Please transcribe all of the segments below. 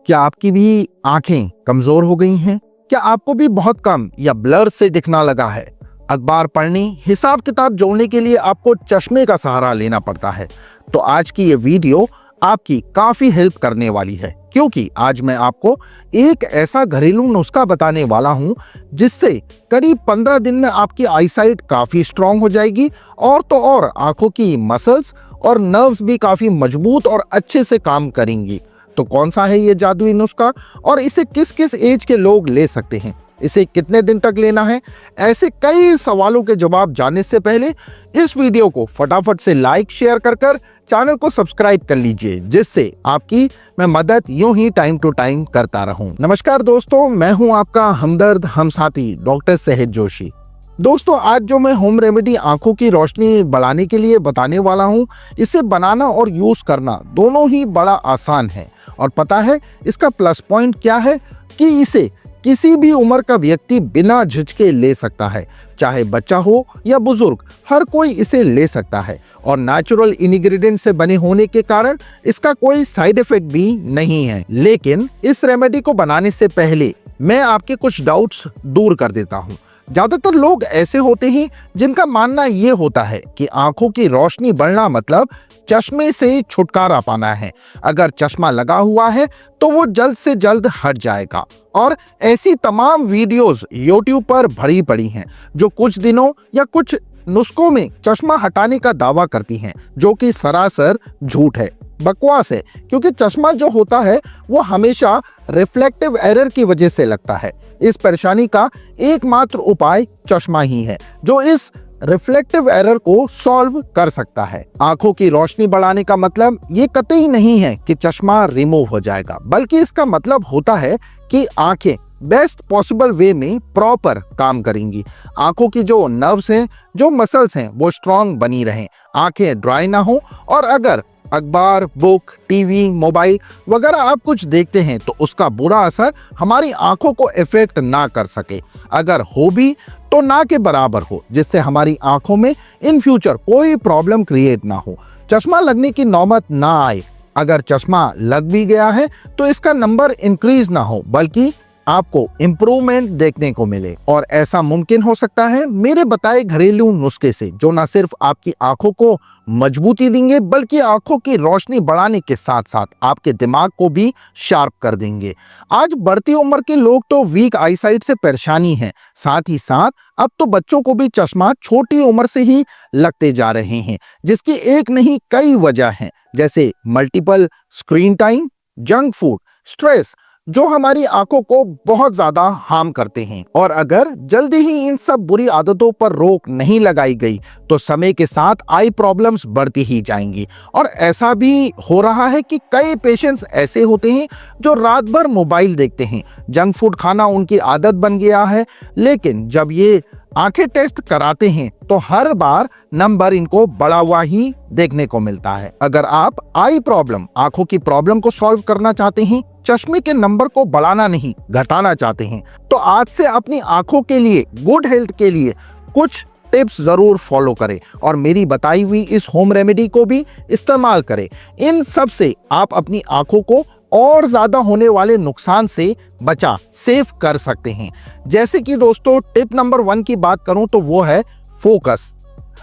क्या आपकी भी आंखें कमजोर हो गई हैं? क्या आपको भी बहुत कम या ब्लर से दिखना लगा है? अखबार पढ़ने, हिसाब किताब जोड़ने के लिए आपको चश्मे का सहारा लेना पड़ता है। तो आज की ये वीडियो आपकी काफी हेल्प करने वाली है, क्योंकि आज मैं आपको एक ऐसा घरेलू नुस्खा बताने वाला हूं जिससे करीब 15 दिन में आपकी आईसाइट काफी स्ट्रांग हो जाएगी और तो और आंखों की मसल्स और नर्व्स भी काफी मजबूत और अच्छे से काम करेंगी। तो कौन सा है ये जादुई नुस्खा और इसे किस किस एज के लोग ले सकते हैं? इसे कितने दिन तक लेना है? ऐसे कई सवालों के जवाब जानने से पहले इस वीडियो को फटाफट से लाइक शेयर कर चैनल को सब्सक्राइब कर लीजिए, जिससे आपकी मैं मदद यूं ही टाइम टू टाइम करता रहूं। नमस्कार दोस्तों, मैं हूं आपका हमदर्द हमसाथी डॉक्टर सहज जोशी। दोस्तों, आज जो मैं होम रेमेडी आंखों की रोशनी बढ़ाने के लिए बताने वाला हूं, इसे बनाना और यूज करना दोनों ही बड़ा आसान है। और पता है इसका प्लस पॉइंट क्या है कि इसे किसी भी उम्र का व्यक्ति बिना झिझके ले सकता है, चाहे बच्चा हो या बुजुर्ग, हर कोई इसे ले सकता है। और नेचुरल इंग्रेडिएंट से बने होने के कारण इसका कोई साइड इफेक्ट भी नहीं है। लेकिन इस रेमेडी को बनाने से पहले मैं आपके कुछ डाउट्स दूर कर देता हूँ। ज्यादातर लोग ऐसे होते हैं जिनका मानना ये होता है कि आंखों की रोशनी बढ़ना मतलब चश्मे से छुटकारा पाना है। अगर चश्मा लगा हुआ है तो वो जल्द से जल्द हट जाएगा। और ऐसी तमाम वीडियोस YouTube पर भरी पड़ी हैं जो कुछ दिनों या कुछ नुस्खों में चश्मा हटाने का दावा करती हैं, जो कि सरासर झूठ है, बकवास है। क्योंकि चश्मा जो होता है वो हमेशा रिफ्लेक्टिव एरर की वजह से लगता है। इस परेशानी का एकमात्र उपाय चश्मा ही है जो इस रिफ्लेक्टिव एरर को सॉल्व कर सकता है। आंखों की रोशनी बढ़ाने का मतलब ये कतई नहीं है कि चश्मा रिमूव हो जाएगा, बल्कि इसका मतलब होता है कि आंखें बेस्ट पॉसिबल वे में प्रॉपर काम करेंगी। आंखों की जो नर्व्स हैं, जो मसल्स हैं, वो स्ट्रांग बनी रहें, आंखें ड्राई ना हो। और अगर अखबार, बुक, टीवी, मोबाइल वगैरह आप कुछ देखते हैं तो उसका बुरा असर हमारी आंखों को इफेक्ट ना कर सके। अगर हो भी तो ना के बराबर हो, जिससे हमारी आंखों में इन फ्यूचर कोई प्रॉब्लम क्रिएट ना हो, चश्मा लगने की नौबत ना आए। अगर चश्मा लग भी गया है तो इसका नंबर इंक्रीज ना हो, बल्कि आपको इंप्रूवमेंट देखने को मिले। और ऐसा मुमकिन हो सकता है मेरे बताए घरेलू नुस्खे से, जो ना सिर्फ आपकी आंखों को मजबूती देंगे बल्कि आंखों की रोशनी बढ़ाने के साथ साथ आपके दिमाग को भी शार्प कर देंगे। आज बढ़ती उम्र के लोग तो वीक आईसाइट से परेशानी है, साथ ही साथ अब तो बच्चों को भी चश्मा छोटी उम्र से ही लगते जा रहे हैं, जिसकी एक नहीं कई वजह हैं, जैसे multiple screen time, junk food, stress, जो हमारी आंखों को बहुत ज्यादा हार्म करते हैं। और अगर जल्दी ही इन सब बुरी आदतों पर रोक नहीं लगाई गई तो समय के साथ आई प्रॉब्लम्स बढ़ती ही जाएंगी। और ऐसा भी हो रहा है कि कई पेशेंट्स ऐसे होते हैं जो रात भर मोबाइल देखते हैं, जंक फूड खाना उनकी आदत बन गया है, लेकिन जब ये आंखें टेस्ट कराते हैं तो हर बार नंबर इनको बढ़ा हुआ ही देखने को मिलता है। अगर आप आई प्रॉब्लम, आंखों की प्रॉब्लम को सॉल्व करना चाहते हैं, चश्मे के नंबर को बढ़ाना नहीं घटाना चाहते हैं, तो आज से अपनी आंखों के लिए, गुड हेल्थ के लिए कुछ टिप्स जरूर फॉलो करें और मेरी बताई हुई इस होम रेमेडी को भी इस्तेमाल करें। इन सब से आप अपनी आंखों को और ज्यादा होने वाले नुकसान से बचा, सेफ कर सकते हैं। जैसे कि दोस्तों, टिप नंबर 1 की बात करूं तो वो है फोकस।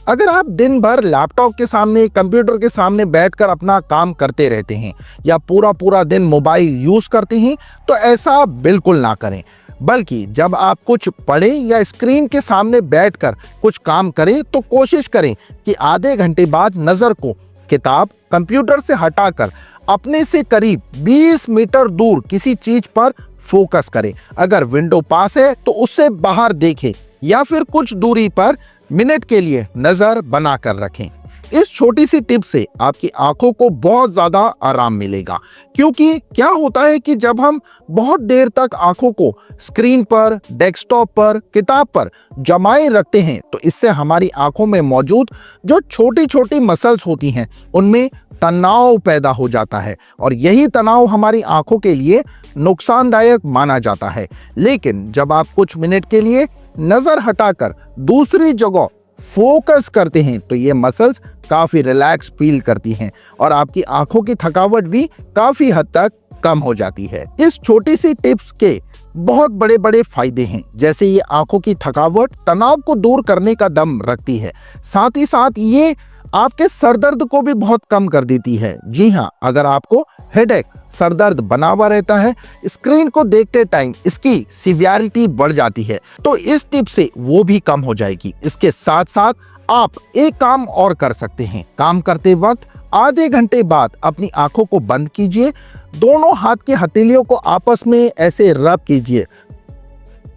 अगर आप दिन भर लैपटॉप के सामने, कंप्यूटर के सामने बैठकर अपना काम करते रहते हैं या पूरा दिन मोबाइल यूज करते हैं, तो ऐसा बिल्कुल ना करें। बल्कि जब आप कुछ पढ़ें या स्क्रीन के सामने बैठकर कुछ काम करें तो कोशिश करें कि आधे घंटे बाद नजर को किताब, कंप्यूटर से हटाकर अपने से करीब 20 मीटर दूर किसी चीज पर फोकस करें। अगर विंडो पास है तो उससे बाहर देखें या फिर कुछ दूरी पर मिनट के लिए नजर बनाकर रखें। इस छोटी सी टिप से आपकी आंखों को बहुत ज्यादा आराम मिलेगा, क्योंकि क्या होता है कि जब हम बहुत देर तक आंखों को स्क्रीन पर, डेस्कटॉप पर, किताब पर जमाए रखते हैं तो इससे हमारी आंखों में मौजूद जो छोटी छोटी मसल्स होती हैं उनमें तनाव पैदा हो जाता है और यही तनाव हमारी आंखों के लिए नुकसानदायक माना जाता है। लेकिन जब आप कुछ मिनट के लिए नजर हटाकर दूसरी जगह फोकस करते हैं तो ये मसल्स काफी रिलैक्स फील करती हैं और आपकी आंखों की थकावट भी काफी हद तक कम हो जाती है। इस छोटी सी टिप्स के बहुत बड़े बड़े फायदे हैं, जैसे ये आंखों की थकावट, तनाव को दूर करने का दम रखती है। साथ ही साथ ये आपके सरदर्द को भी बहुत कम कर देती है। जी हाँ, अगर आपको हेडेक, सरदर्द बना हुआ रहता है, स्क्रीन को देखते टाइम इसकी सीवियरिटी बढ़ जाती है, तो इस टिप से वो भी कम हो जाएगी। इसके साथ साथ आप एक काम और कर सकते हैं। काम करते वक्त आधे घंटे बाद अपनी आंखों को बंद कीजिए, दोनों हाथ के हथेलियों को आपस में ऐसे रब कीजिए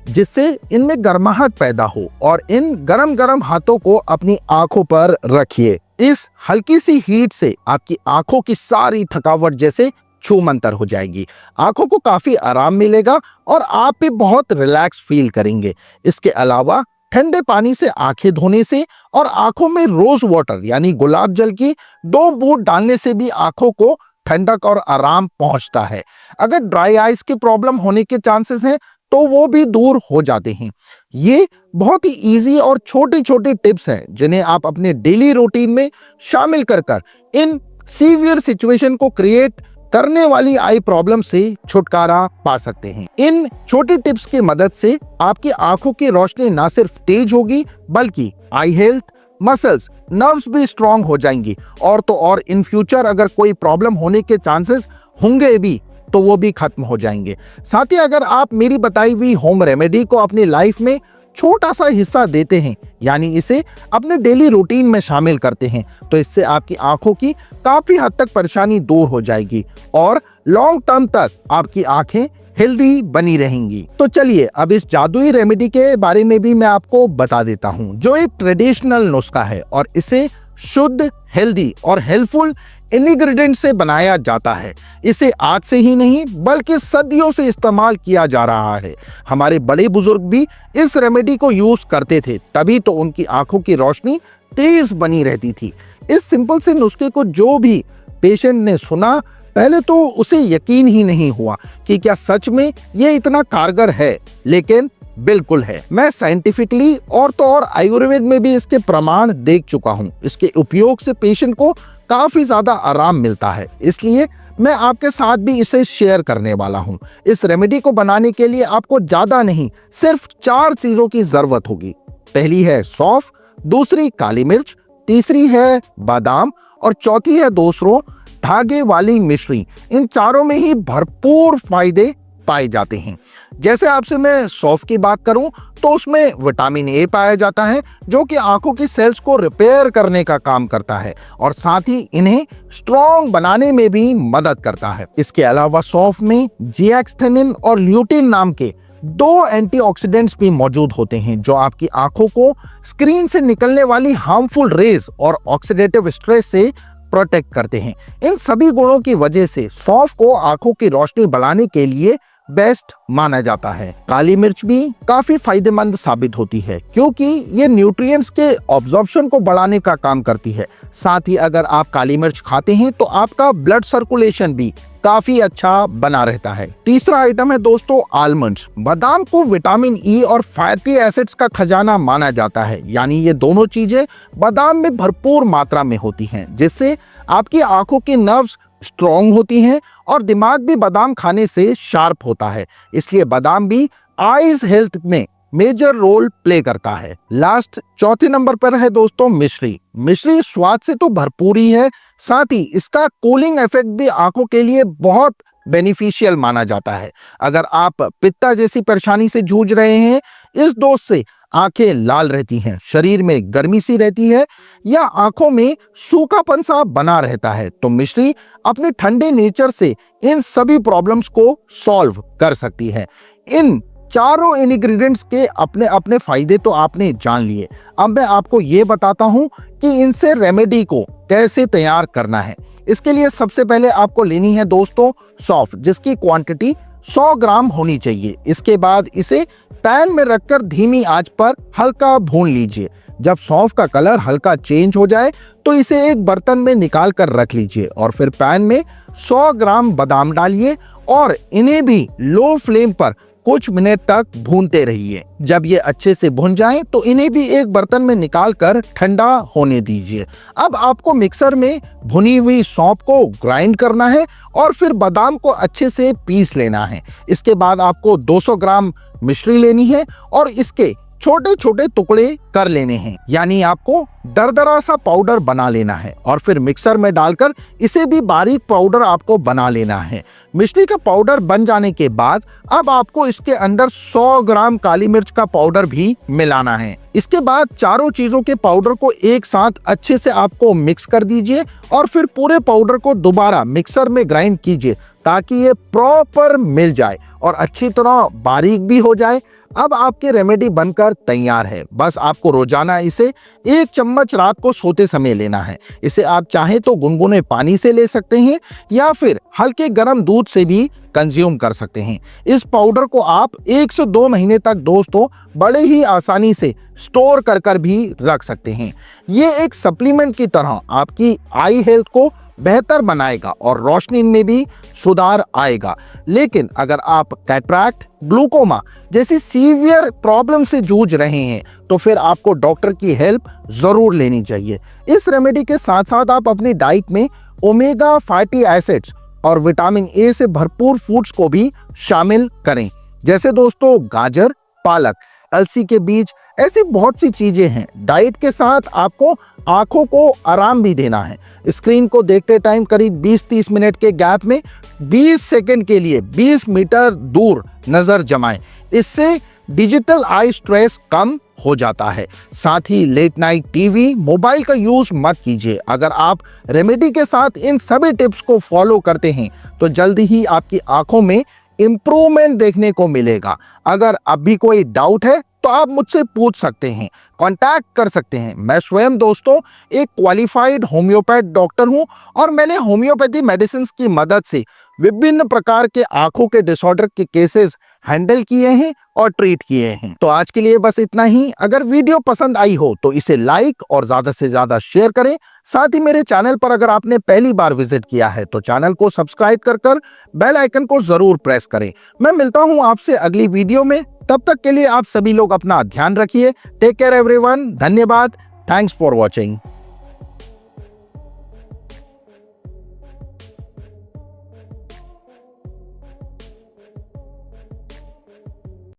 जिससे इनमें गर्माहट पैदा हो, और इन गरम गरम हाथों को अपनी आंखों पर रखिए। इस हल्की सी हीट से आपकी आंखों की सारी थकावट जैसे छूमंतर हो जाएगी। आंखों को काफी आराम मिलेगा और आप भी बहुत रिलैक्स फील करेंगे। इसके अलावा ठंडे पानी से आंखें धोने से और आंखों में रोज वाटर यानी गुलाब जल की 2 बूंद डालने से भी आंखों को ठंडक और आराम पहुंचता है। अगर ड्राई आइज की प्रॉब्लम होने के चांसेस हैं तो वो भी दूर हो जाते हैं। ये बहुत ही इजी और छोटी छोटी टिप्स हैं जिन्हें आप अपने डेली रूटीन में शामिल कर इन सीवियर सिचुएशन को क्रिएट करने वाली आई प्रॉब्लम से छुटकारा पा सकते हैं। इन छोटी टिप्स की मदद से आपकी आंखों की रोशनी ना सिर्फ तेज होगी बल्कि आई हेल्थ, मसल्स, नर्व्स भी स्ट्रांग हो जाएंगी, और तो और इन फ्यूचर अगर कोई प्रॉब्लम होने के चांसेस होंगे भी तो वो भी खत्म हो जाएंगे। साथ ही अगर आप मेरी बताई हुई होम रेमेडी को अपनी लाइफ में छोटा सा हिस्सा देते हैं, यानी इसे अपने डेली रूटीन में शामिल करते हैं, तो इससे आपकी आंखों की काफी हद तक परेशानी दूर हो जाएगी और लॉन्ग टर्म तक आपकी आंखें हेल्दी बनी रहेंगी। तो चलिए अब इस जादुई रेमेडी के बारे में भी मैं आपको बता देता हूं, जो एक ट्रेडिशनल नुस्खा है और इसे शुद्ध, हेल्दी और हेल्पफुल इंग्रेडिएंट से बनाया जाता है। इसे आज से ही नहीं बल्कि सदियों से इस्तेमाल किया जा रहा है। हमारे बड़े बुजुर्ग भी इस रेमेडी को यूज करते थे, तभी तो उनकी आंखों की रोशनी तेज बनी रहती थी। इस सिंपल से नुस्खे को जो भी पेशेंट ने सुना, पहले तो उसे यकीन ही नहीं हुआ कि क्या सच में ये इतना कारगर है, लेकिन बिल्कुल है। मैं साइंटिफिकली और तो और आयुर्वेद में भी इसके प्रमाण देख चुका हूँ। इसके उपयोग से पेशेंट को काफी ज्यादा आराम मिलता है, इसलिए मैं आपके साथ भी इसे शेयर करने वाला हूँ। इस रेमेडी को बनाने के लिए आपको ज्यादा नहीं, सिर्फ 4 चीजों की जरूरत होगी। पहली है सौंफ, दूसरी काली मिर्च, तीसरी है बादाम और चौथी है दोस्तों धागे वाली मिश्री। इन चारों में ही भरपूर फायदे पाए जाते हैं। जैसे आपसे मैं सौंफ की बात करूं तो उसमें विटामिन ए पाया जाता है, जो कि आंखों की सेल्स को रिपेयर करने का काम करता है और साथ ही इन्हें स्ट्रॉन्ग बनाने में भी मदद करता है। इसके अलावा सौंफ में जिएक्स्थेनिन और ल्यूटिन नाम के 2 एंटीऑक्सीडेंट्स भी मौजूद होते हैं, जो आपकी आंखों को स्क्रीन से निकलने वाली हार्मफुल रेज और ऑक्सीडेटिव स्ट्रेस से प्रोटेक्ट करते हैं। इन सभी गुणों की वजह से सौंफ को आंखों की रोशनी बढ़ाने के लिए बेस्ट माना जाता है। काली मिर्च भी काफी फायदेमंद साबित होती है, क्योंकि ये न्यूट्रिएंट्स के ऑब्जॉर्प्शन को बढ़ाने का काम करती है। साथ ही अगर आप काली मिर्च खाते हैं तो आपका ब्लड सर्कुलेशन भी काफी अच्छा बना रहता है। तीसरा आइटम है दोस्तों आलमंड्स। बादाम को विटामिन ई और फैटी एसिड्स का खजाना माना जाता है, यानी ये दोनों चीजें बादाम में भरपूर मात्रा में होती हैं, जिससे आपकी आंखों की नर्व्स स्ट्रॉन्ग होती हैं और दिमाग भी बादाम खाने से शार्प होता है। इसलिए बादाम भी आईज हेल्थ में मेजर रोल प्ले करता है। लास्ट चौथे नंबर पर है दोस्तों मिश्री। मिश्री स्वाद से तो भरपूर ही है, साथ ही इसका कूलिंग इफेक्ट भी आंखों के लिए बहुत बेनिफिशियल माना जाता है। अगर आप पित्ता जैसी परेशानी से जूझ रहे हैं, इस डोज से आंखें लाल रहती हैं, शरीर में गर्मी सी रहती है या आंखों में सूखापन सा बना रहता है, तो मिश्री अपने ठंडे नेचर से इन सभी प्रॉब्लम्स को सॉल्व कर सकती है। इन चारों इंग्रेडिएंट्स के अपने अपने फायदे तो आपने जान लिए। अब मैं आपको ये बताता हूं कि इनसे रेमेडी को कैसे तैयार करना है। इसके लिए सबसे पहले आपको लेनी है दोस्तों सौंफ, जिसकी क्वांटिटी 100 ग्राम होनी चाहिए। इसके बाद इसे पैन में रखकर धीमी आंच पर हल्का भून लीजिए। जब सौंफ का कलर हल्का चेंज हो जाए तो इसे एक बर्तन में निकाल कर रख लीजिए और फिर पैन में 100 ग्राम बादाम डालिए और इन्हें भी लो फ्लेम पर कुछ मिनट तक भूनते रहिए। जब ये अच्छे से भुन जाएं तो इन्हें भी एक बर्तन में निकाल कर ठंडा होने दीजिए। अब आपको मिक्सर में भुनी हुई सौंफ को ग्राइंड करना है और फिर बादाम को अच्छे से पीस लेना है। इसके बाद आपको 200 ग्राम मिश्री लेनी है और इसके छोटे छोटे टुकड़े कर लेने हैं, यानी आपको दरदरा सा पाउडर बना लेना है और फिर मिक्सर में डालकर इसे भी बारीक पाउडर आपको बना लेना है। मिश्री का पाउडर बन जाने के बाद अब आपको इसके अंदर 100 ग्राम काली मिर्च का पाउडर भी मिलाना है। इसके बाद चारों चीजों के पाउडर को एक साथ अच्छे से आपको मिक्स कर दीजिए और फिर पूरे पाउडर को दोबारा मिक्सर में ग्राइंड कीजिए ताकि ये प्रॉपर मिल जाए और अच्छी तरह बारीक भी हो जाए। अब आपकी रेमेडी बनकर तैयार है। बस आपको रोजाना इसे 1 चम्मच रात को सोते समय लेना है। इसे आप चाहे तो गुनगुने पानी से ले सकते हैं या फिर हल्के गर्म दूध से भी कंज्यूम कर सकते हैं। इस पाउडर को आप 1 से 2 महीने तक दोस्तों बड़े ही आसानी से स्टोर कर भी रख सकते हैं। ये एक सप्लीमेंट की तरह आपकी आई हेल्थ को बेहतर बनाएगा और रोशनी में भी सुधार आएगा। लेकिन अगर आप कैटरैक्ट, ग्लूकोमा जैसी सीवियर प्रॉब्लम से जूझ रहे हैं तो फिर आपको डॉक्टर की हेल्प जरूर लेनी चाहिए। इस रेमेडी के साथ साथ आप अपनी डाइट में ओमेगा फैटी एसिड्स और विटामिन ए से भरपूर फूड्स को भी शामिल करें, जैसे दोस्तों गाजर, पालक, अलसी के बीज, ऐसी बहुत सी चीजें हैं। डाइट के साथ आपको आंखों को आराम भी देना है। स्क्रीन को देखते टाइम करीब 20-30 मिनट के गैप में 20 सेकंड के लिए 20 मीटर दूर नजर जमाएं। इससे डिजिटल आई स्ट्रेस कम हो जाता है। साथ ही लेट नाइट टीवी, मोबाइल का यूज मत कीजिए। अगर आप रेमेडी के साथ इन सभी टिप्स को फॉलो करते हैं तो जल्दी ही आपकी आंखों में इंप्रूवमेंट देखने को मिलेगा। अगर अभी कोई डाउट है तो आप मुझसे पूछ सकते हैं, कांटेक्ट कर सकते हैं। मैं स्वयं दोस्तों एक क्वालिफाइड होम्योपैथ डॉक्टर हूं और मैंने होम्योपैथी मेडिसिन की मदद से विभिन्न प्रकार के आंखों के डिसऑर्डर के केसेस हैंडल किए हैं और ट्रीट किए हैं। तो आज के लिए बस इतना ही। अगर वीडियो पसंद आई हो तो इसे लाइक और ज्यादा से ज्यादा शेयर करें। साथ ही मेरे चैनल पर अगर आपने पहली बार विजिट किया है तो चैनल को सब्सक्राइब कर बेल आइकन को जरूर प्रेस करें। मैं मिलता हूं आपसे अगली वीडियो में। तब तक के लिए आप सभी लोग अपना ध्यान रखिए। Take care everyone. धन्यवाद। Thanks for watching.